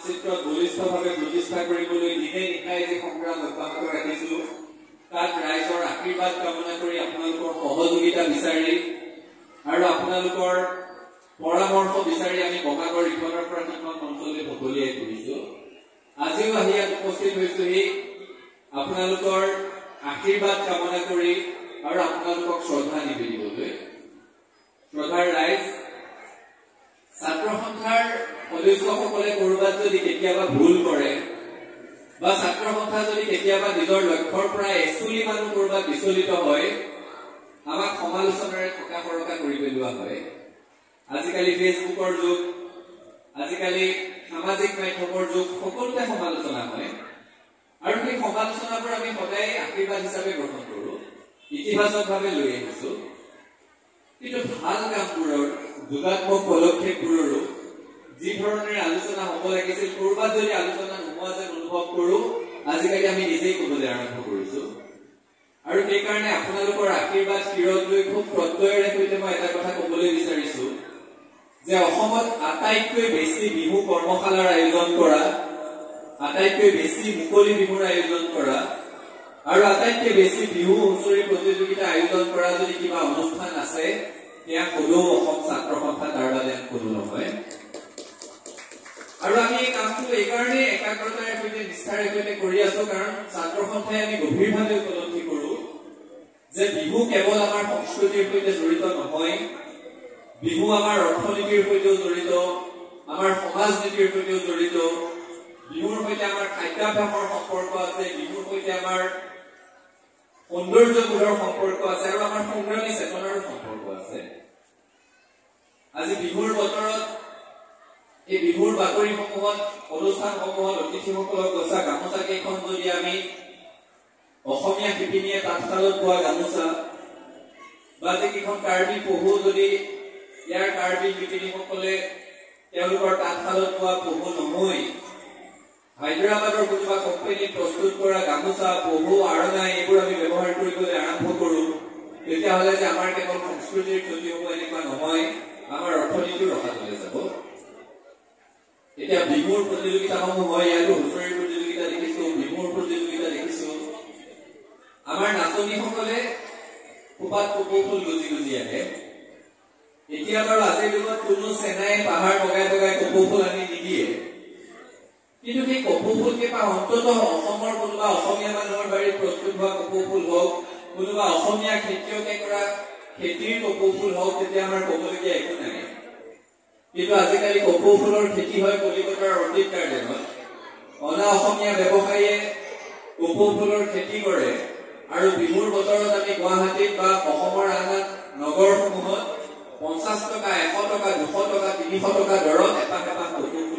চিত্ৰত বলিষ্ঠভাৱে প্ৰতিষ্ঠা কৰিবলৈ দিনে নিশাই যে সংগ্ৰাম অব্যাহত ৰাখিছো তাত ৰাইজৰ আশীৰ্বাদ কামনা কৰি আপোনালোকৰ সহযোগিতা বিচাৰি আৰু আপোনালোকৰ পৰামৰ্শ বিচাৰি আমি বগাগৰ ইখনৰ পৰা সিখন অঞ্চললৈ বদলিয়াই ফুৰিছো আজিও আহি ইয়াত উপস্থিত হৈছোহি আপোনালোকৰ আশীৰ্বাদ কামনা কৰি আৰু আপোনালোকক শ্ৰদ্ধা নিবেদিবলৈ শ্ৰদ্ধাৰ ৰাইজ ছাত্ৰ সন্থাৰ সদস্যসকলে কৰবাত যদি কেতিয়াবা ভুল কৰে বা ছাত্ৰ সন্থা যদি কেতিয়াবা নিজৰ লক্ষ্যৰ পৰা এচুলি মানুহ কৰবাত বিচলিত হয় আমাক সমালোচনাৰে থকা সৰকা কৰি পেলোৱা হয় আজিকালি ফেচবুকৰ যুগ আজিকালি সামাজিক মাধ্যমৰ যুগ সকলোতে সমালোচনা হয় আৰু সেই সমালোচনাবোৰ আমি সদায় আশীৰ্বাদ হিচাপে গ্ৰহণ কৰো ইতিবাচকভাৱে লৈ আহিছো কিন্তু ভাল কামবোৰৰ যোগাত্মক পদক্ষেপবোৰৰো যি ধৰণেৰে আলোচনা হ'ব লাগিছিল কৰবাত যদি আলোচনা নোহোৱা যেন অনুভৱ কৰো আজিকালি আমি নিজেই ক'বলৈ আৰম্ভ কৰিছো আৰু সেইকাৰণে আপোনালোকৰ আশীৰ্বাদ শিৰত লৈ খুব প্ৰত্যয়েৰে সৈতে মই এটা কথা ক'বলৈ বিচাৰিছো যে অসমত আটাইতকৈ বেছি বিহু কৰ্মশালাৰ আয়োজন কৰা আটাইতকৈ বেছি মুকলি বিহুৰ আয়োজন কৰা আৰু আটাইতকৈ বেছি বিহু হুঁচৰি প্ৰতিযোগিতা আয়োজন কৰা যদি কিবা অনুষ্ঠান আছে সেয়া সদৌ অসম ছাত্ৰ সন্থা তাৰ বাদে কোনো নহয় আৰু আমি এই কামটো এইকাৰণে একাগ্ৰতাৰে সৈতে নিষ্ঠাৰে সৈতে কৰি আছো কাৰণ ছাত্ৰ সন্থাই আমি গভীৰভাৱে উপলব্ধি কৰো যে বিহু কেৱল আমাৰ সংস্কৃতিৰ সৈতে জড়িত নহয় বিহু আমাৰ অৰ্থনীতিৰ সৈতেও জড়িত আমাৰ সমাজ নীতিৰ সৈতেও জড়িত বিহুৰ সৈতে আমাৰ খাদ্যাভ্যাসৰ সম্পৰ্ক আছে বিহুৰ সৈতে আমাৰ সৌন্দৰ্যবোধৰ সম্পৰ্ক আছে আৰু আমাৰ সংগ্ৰামী চেতনাৰো সম্পৰ্ক আছে আজি বিহুৰ বতৰত এই বিহুৰ বাতৰিসমূহত অনুষ্ঠানসমূহত অতিথিসকলক গছা গামোচা কেইখন যদি আমি অসমীয়া শিপিনীয়ে তাঁতশালত বোৱা গামোচা বা যিকেইখন কাৰ্বি পহু যদি ইয়াৰ কাৰ্বি শিপিনীসকলে তেওঁলোকৰ তাঁতশালত বোৱা পহু নহৈ হায়দৰাবাদৰ কোনোবা কোম্পানীত প্ৰস্তুত কৰা গামোচা পহু আৰণাই এইবোৰ আমি ব্যৱহাৰ কৰিবলৈ আৰম্ভ কৰো তেতিয়াহ'লে যে আমাৰ কেৱল সংস্কৃতিৰ ক্ষতি হ'ব এনেকুৱা নহয় আমাৰ অৰ্থনীতিও ৰখাবলৈ যাব এতিয়া বিহুৰ প্ৰতিযোগিতাসমূহ হয় ইয়াতো হুঁচৰিৰ প্ৰতিযোগিতা দেখিছো বিহুৰ প্ৰতিযোগিতা দেখিছো আমাৰ নাচনীসকলে খোপাত কপৌ ফুল গুজি গুজি আহে এতিয়া বাৰু আজিৰ যুগত কোনো চেনাই পাহাৰ বগাই বগাই কপৌ ফুল আনি নিদিয়ে কিন্তু সেই কপৌ ফুল কেইটা অন্ততঃ অসমৰ কোনোবা অসমীয়া মানুহৰ বাৰীত প্ৰস্তুত হোৱা কপৌ ফুল হওক কোনোবা অসমীয়া খেতিয়কে কৰা খেতিৰ কপৌ ফুল হওক তেতিয়া আমাৰ ক'বলগীয়া একো নাই কিন্তু আজিকালি কপৌ ফুলৰ খেতি হয় কলিকতাৰ অৰ্কিড গাৰ্ডেনত অনা অসমীয়া ব্যৱসায়ীয়ে কপৌ ফুলৰ খেতি কৰে আৰু বিহুৰ বতৰত আমি গুৱাহাটীত বা অসমৰ আন আন নগৰসমূহত 50 টকা 100 টকা 200 টকা 300 টকা দৰত এপাহ এপাহ কপৌ